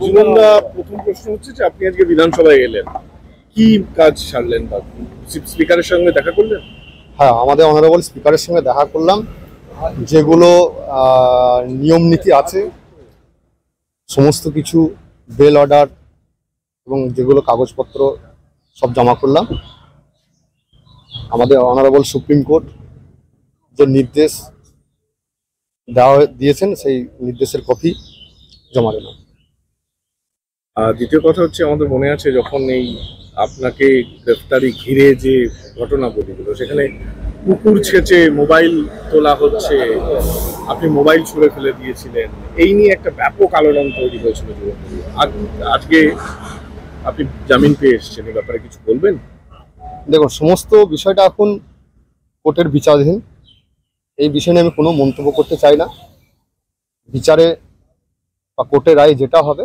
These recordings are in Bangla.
জীবনদা, প্রথম প্রশ্ন হচ্ছে যে আপনি আজকে বিধানসভায় এলেন, কি কাজ সারলেন? বা স্পিকারের সঙ্গে দেখা করলেন? হ্যাঁ, আমাদের অনারেবল স্পিকারের সঙ্গে দেখা করলাম। যেগুলো নিয়ম নীতি আছে সমস্ত কিছু, বেল অর্ডার এবং যেগুলো কাগজপত্র সব জমা করলাম। আমাদের অনারেবল সুপ্রিম কোর্ট যে নির্দেশ দিয়েছেন সেই নির্দেশের কপি জমা দিলাম। দ্বিতীয় কথা হচ্ছে, আমাদের মনে আছে যখন এই আপনাকে গ্রেফতারি ঘিরে যে ঘটনা ঘটেছিল, সেখানে কুকুর ছেঁচে মোবাইল তোলা হচ্ছে, আপনি মোবাইল ছুঁড়ে ফেলে দিয়েছিলেন, এই নিয়ে একটা ব্যাপক আলোড়ন তৈরি হয়েছিল। আজকে আপনি জামিন পেয়ে এসেছেন, এই ব্যাপারে কিছু বলবেন? দেখুন, সমস্ত বিষয়টা এখন কোর্টের বিচারাধীন। এই বিষয় নিয়ে আমি কোনো মন্তব্য করতে চাই না। বিচারে বা কোর্টের রায় যেটা হবে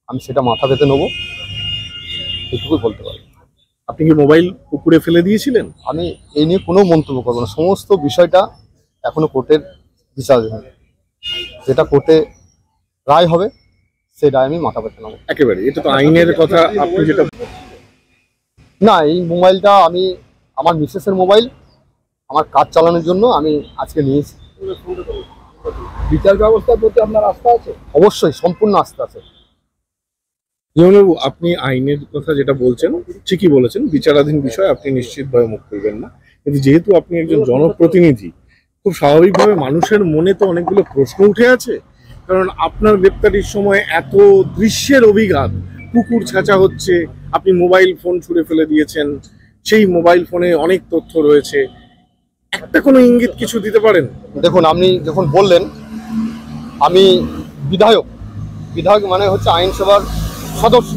আমি সেটা মাথা পেতে নেবো, এটুকুই বলতে পারি। আপনি কি মোবাইল পুকুরে ফেলে দিয়েছিলেন? আমি এই নিয়ে কোনো মন্তব্য করবো না। সমস্ত বিষয়টা এখনো কোর্টের বিচারাধীন। যেটা কোর্টে রায় হবে সেই রায় আমি মাথা পেতে নেবো। একেবারে, এটা তো আইনের কথা। আপনি যেটা না, এই মোবাইলটা আমি আমার মিসেসের মোবাইল, আমার কাজ চালানোর জন্য আমি আজকে নিয়েছি। বিচার ব্যবস্থার প্রতি আপনার আস্থা আছে? অবশ্যই, সম্পূর্ণ আস্থা আছে। জীবনবাবু, আপনি আইনের কথা যেটা বলছেন ঠিকই বলেছেন, বিচারাধীন বিষয়, আপনি নিশ্চিতভাবে মুখ খুলবেন না। কিন্তু যেহেতু আপনি একজন জনপ্রতিনিধি, খুব স্বাভাবিকভাবে মানুষের মনে তো অনেকগুলো প্রশ্ন উঠে আছে। কারণ আপনার গ্রেপ্তারির সময় এত দৃশ্যের অভিঘাত, কুকুর ছাঁচা হচ্ছে, আপনি মোবাইল ফোন ছুঁড়ে ফেলে দিয়েছেন, সেই মোবাইল ফোনে অনেক তথ্য রয়েছে, একটা কোনো ইঙ্গিত কিছু দিতে পারেন? দেখুন, আপনি যখন বললেন আমি বিধায়ক, বিধায়ক মানে হচ্ছে আইনসভার সদস্য,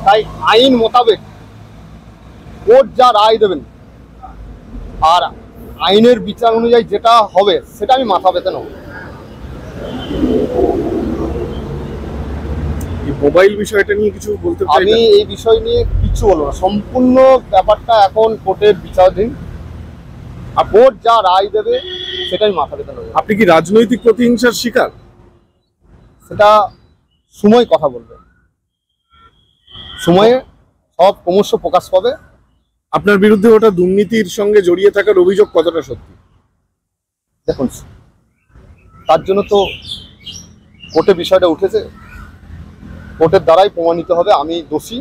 তাই আইন মোতাবেক কোর্ট যা রায় দেবেন আর আইনের বিচার অনুযায়ী যেটা হবে সেটা আমি মাথা পেতে নেব। মোবাইল বিষয়টা নিয়ে কিছু বলতে পারেন? আমি এই বিষয় নিয়ে কিছু বলবো না। সম্পূর্ণ ব্যাপারটা এখন কোর্টের বিচারাধীন। কোর্ট যা রায় দেবে সেটাই মাথা পেতে নেব। আপনি কি রাজনৈতিক প্রতিহিংসার শিকার? সেটা সময় কথা বলবে, সময়ে সব ক্রমশ প্রকাশ পাবে। আপনার বিরুদ্ধে ওটা দুর্নীতির সঙ্গে জড়িয়ে থাকার অভিযোগ কতটা সত্যি? দেখুন, তার জন্য তো কোর্টে বিষয়টা উঠেছে, কোর্টের দ্বারাই প্রমাণিত হবে আমি দোষী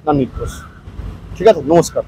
না নির্দোষ। ঠিক আছে, নমস্কার।